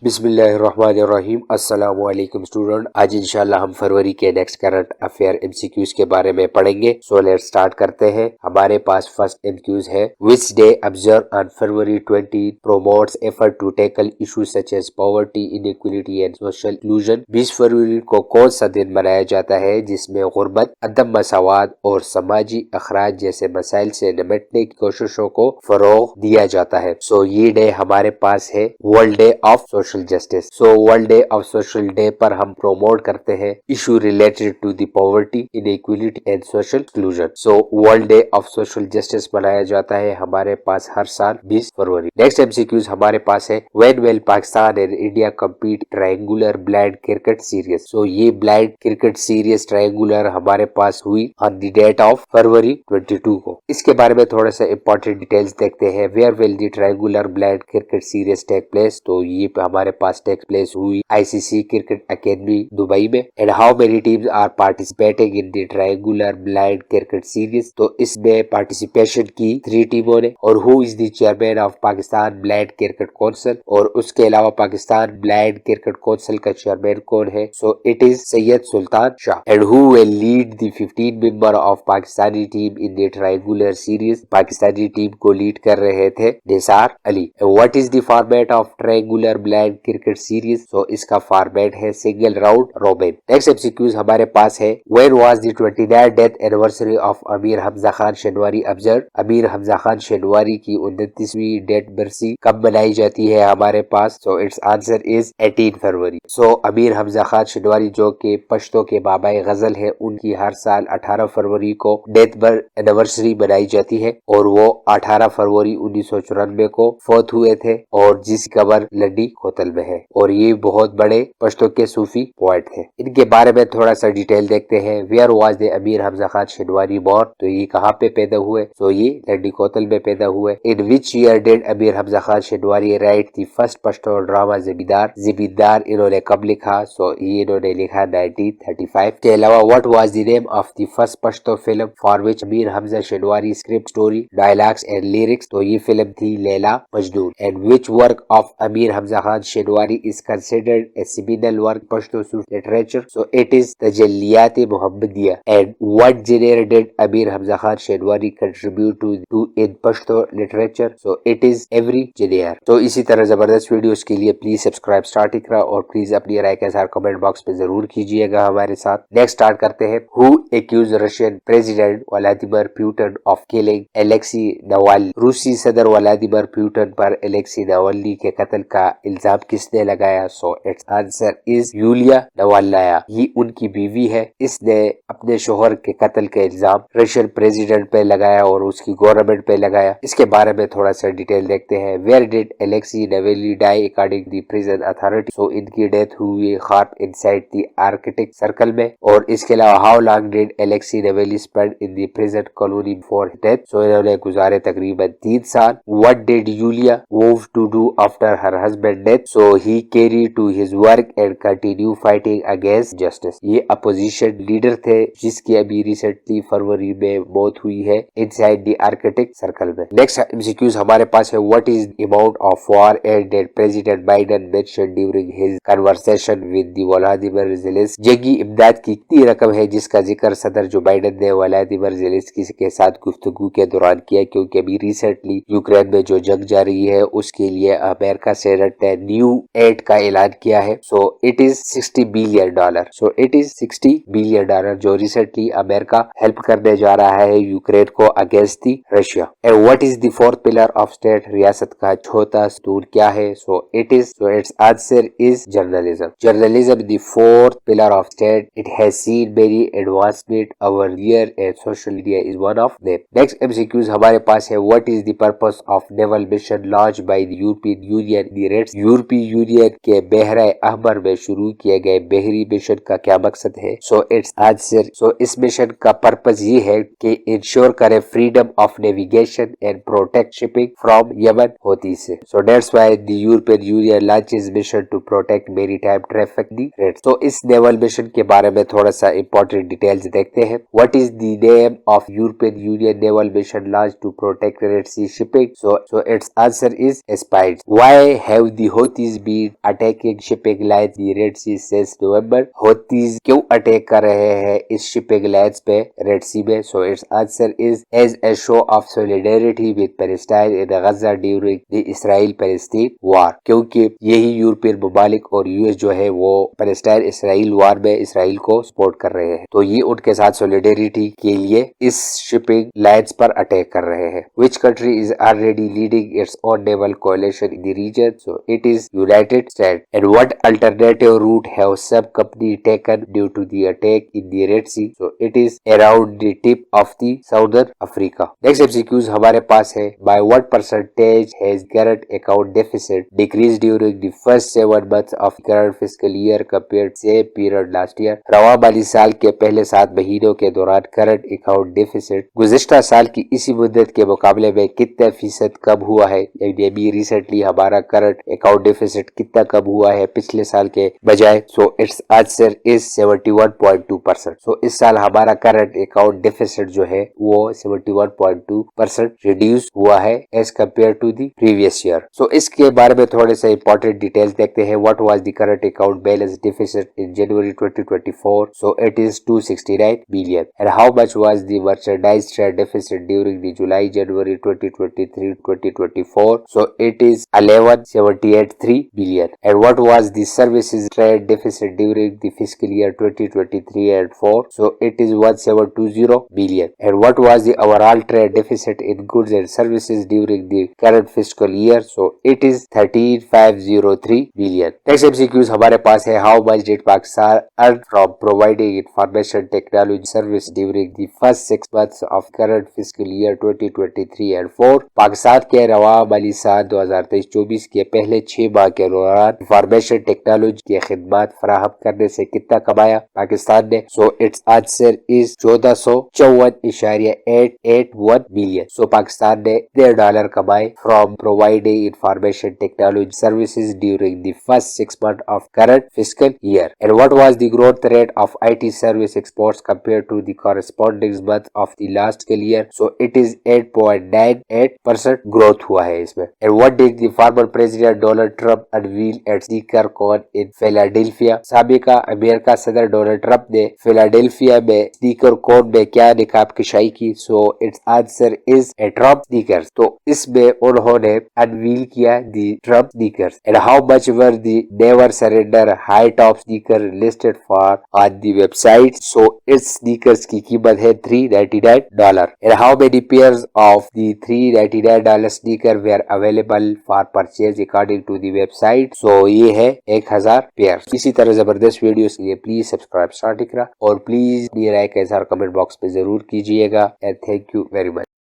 बिस्मिल्लाहिर्रहमानिर्रहीम। अस्सलाम वालेकुम स्टूडेंट। आज इंशाल्लाह हम फरवरी के नेक्स्ट करंट अफेयर एमसीक्यूज के बारे में पढ़ेंगे। सो लेट्स स्टार्ट करते हैं। हमारे पास फर्स्ट एमसीक्यूज है, which day observe on February 20 promotes effort to tackle issues such as poverty, inequality and social inclusion. 20 फरवरी को कौन सा दिन मनाया जाता है जिसमें गुर्बत, अदम मसावात और समाजी अखराज जैसे मसाइल से निपटने की कोशिशों को फरोग दिया जाता है। सो ये डे हमारे पास है world day of social justice. So world day of social day पर हम प्रोमोट करते हैं issue related to the poverty, inequality and social inclusion. So world day of social justice मनाया जाता है हमारे पास हर साल 20 फरवरी। नेक्स्ट एमसीक्यूज हमारे पास है, when will Pakistan and India compete triangular blind cricket series. So ये ब्लाइंड क्रिकेट सीरीज ट्रायंगुलर हमारे पास हुई on the date of February 22 को। इसके बारे में थोड़ा सा इंपॉर्टेंट डिटेल्स देखते हैं। Where will the triangular blind cricket series take place. तो ये हमारे पास टेक प्लेस हुई आईसीसी क्रिकेट एकेडमी दुबई में। And how many teams are participating in the triangular blind cricket series. तो इसमें पार्टिसिपेशन की 3 टीमों ने। और who is the chairman of Pakistan blind cricket council. और उसके अलावा पाकिस्तान ब्लाइंड क्रिकेट काउंसिल का चेयरमैन कौन है। सो it is Syed Sultan Shah. And who will lead the 15 member of Pakistani team in the triangular series. Pakistani team को लीड कर रहे थे Nisar Ali. What is the format of triangular blind cricket series. तो इसका फॉर्मेट है single round robin. Next MCQs हमारे पास है, when was the 29th death anniversary of Amir Hamza Khan Shinwari observe. अमीर हमजा खान शेनवारी की 29वीं डेथ बरसी कब मनाई जाती है हमारे पास। सो इट्स आंसर इज 18 फरवरी। सो अमीर हमजा खान शेनवारी जो के पश्तो के बाबाए गजल है, उनकी हर साल 18 फरवरी को डेथ एनिवर्सरी मनाई जाती है। और वो 18 फरवरी 1994 को फौत हुए थे और जिसकी कब्र लड्डी कोतल में है। और ये बहुत बड़े पश्तो के सूफी पोएट थे। इनके बारे में थोड़ा सा डिटेल देखते हैं। वेयर वाज द अमीर हमजा खान शेनवारी बोर्न। तो ये कहाँ पे पैदा हुए। तो ये लड्डी कोतल में पैदा हुए। इन विच year did Amir Hamza Khan Shinwari write the first Pashto drama Zamindar. Zamindar इन्होंने कब लिखा। सो ये इन्होंने लिखा 1935 के अलावा what was the name of the first Pashto film for which Amir Hamza Shinwari script, story, dialogues and lyrics. तो ये फिल्म थी Laila Majnoon. And which work of Amir Hamza Khan Shinwari is considered a seminal work Pashto literature. So it is Tajalliyat-e-Muhammadiyya. And what genre did Amir Hamza Khan Shenwari contribute to in Pashto literature? So it is every genre. तो इसी तरह जबरदस्त videos के लिए please subscribe start इकरा और please अपनी राय के साथ कमेंट बॉक्स में जरूर कीजिएगा हमारे साथ। नेक्स्ट स्टार्ट करते हैं। Who accused Russian President Vladimir Putin of killing Alexei Navalny? रूसी सदर व्लादिमीर पुतिन पर एलेक्सी नावल्नी के कत्ल का इल्जाम किसने लगाया। So its answer is Yulia Navalnaya. ये उनकी बीवी है। इसने अपने शोहर के कत्ल का इल्जाम रशियन प्रेसिडेंट पे लगाया और उसकी गवर्नमेंट पे लगाया। इसके बारे में थोड़ा सा डिटेल देखते हैं। Where did Alexei Navalny die according the prison authority. So इनकी डेथ हुई Kharp inside the Arctic Circle में। और इसके अलावा how long did Alexei Navalny spend in the prison colony before death. So इन्होंने गुजारे तकरीबन 3 साल। What did Yulia move to do after her husband death. So he carried to his work and continue fighting against justice. ये opposition leader थे जिसकी अभी recently फरवरी में मौत हुई है इनसाइड द आर्कटिक सर्कल में। नेक्स्ट एमसीक्यूज हमारे पास है, what is amount of war aid that president Biden mentioned during his conversation with the Vladimir Zelensky. जंगी इमदाद की कितनी रकम है जिसका जिक्र सदर जो बाइडेन ने व्लादिमीर ज़ेलेंस्की के साथ गुफ्तगू के दौरान किया, क्योंकि अभी रिसेंटली यूक्रेन में जो जंग जारी है उसके लिए अमेरिका सेनेट ने न्यू एड का ऐलान किया है। सो it is $60 billion. So it is $60 billion जो रिसेंटली अमेरिका हेल्प करने जा रहा है यूक्रेन को against the Russia. And what is the fourth pillar of state. रियासत का चौथा स्तून क्या है। सो its answer is journalism. Journalism the fourth pillar of state. It has seen many advancement over year and social media is one of them. Next MCQs हमारे पास है, what is the purpose of naval mission launch by the European union the Reds. यूरोपीय union के बहरा अहमर में शुरू किए गए बहरी मिशन का क्या मकसद है। सो इट्स आंसर। सो इस मिशन का पर्पस ये है कि इंश्योर करे freedom of navigation and protect shipping from Yemen होती से। So that's why the European union launches mission to protect maritime traffic the Reds. तो इस नेवल मिशन के बारे में थोड़ा सा इंपॉर्टेंट डिटेल्स देखते हैं। What is the name of European Union naval mission launch to protect Red Sea shipping. So its answer is Aspides. Why have the Houthis been attacking shipping lines in the Red Sea since November. Houthis क्यों attack कर रहे हैं इस shipping lines पे red सी में? So its answer is as a show of solidarity with Palestine in Gaza during the Israel-Palestine war. क्योंकि यही European ममालिक और यूएस जो है वो पैलेस्टाइन इसराइल वार में इसराइल को सपोर्ट कर रहे हैं, तो ये उनके साथ सोलिडेरिटी के लिए इस शिपिंग लाइन्स पर अटैक कर रहे हैं. Which country is already leading its own naval coalition in the region? So it is United States. And what alternative route have some company taken due to the attack in the Red Sea? So it is around the tip of the Southern Africa. Next MCQs हमारे पास है. By what percentage has current account deficit decreased during the first 7 months of current fiscal year compared same period last year? रवा माली साल के पहले 7 महीनों के दौरान करंट अकाउंट डेफिसिट गुज़िश्ता साल की इसी मुद्दत के मुकाबले में कितने फीसद कम हुआ है? यानी अभी रिसेंटली हमारा करंट अकाउंट डेफिसिट कितना कम हुआ है पिछले साल के बजाय? सो इट्स आंसर इज 71.2%. सो इस साल हमारा करंट अकाउंट डेफिसिट जो है वो 71.2% रिड्यूस हुआ है as compare to the previous year. So इसके बारे में थोड़े से इंपॉर्टेंट डिटेल्स देखते हैं. What was the current account balance deficit in January 2024? So it is 269 billion. And how much was the merchandise trade deficit during the July-January 2023-2024? So it is 11.783 billion. And what was the services trade deficit during the fiscal year 2023 and 4? So it is 1720 billion. And what was the overall trade deficit in goods and services during the current fiscal year? So it is 13,503 billion. Next MCQs हमारे पास है. How much did Pakistan earn from providing information technology service during the first 6 months of current fiscal year 2023 and 4? Pakistan के रवा माली साल 2023-24 के पहले 6 माह के दौरान इंफॉर्मेशन टेक्नोलॉजी की खिदमत फराहम करने से कितना कमाया पाकिस्तान ने? So its answer is 1454.881 billion. सो पाकिस्तान ने $1 कमाए from providing information technology services during the first 6 months of current fiscal year. And what was the growth rate of IT service exports compared to the corresponding month of the last fiscal year? So it is 8.98% growth हुआ है इसमें. And what did the former president Donald Trump unveil at SneakerCon in Philadelphia? साबिका America सदर Donald Trump ने Philadelphia में SneakerCon में क्या निकाब कशाई की? So its answer is a Trump sneakers. तो इसमें उन्होंने अनवील किया the Trump sneakers. And how much were the Never Surrender high top sneaker listed for on the website? So its sneakers की कीमत है $399. And how many pairs of the $399 sneaker were available for purchase according to the website? So ये है 1000 pair. इसी तरह जबरदस्त videos के लिए प्लीज सब्सक्राइब स्टार्ट और प्लीज अपनी राय का इजहार कमेंट बॉक्स में जरूर कीजिएगा. And thank you very much.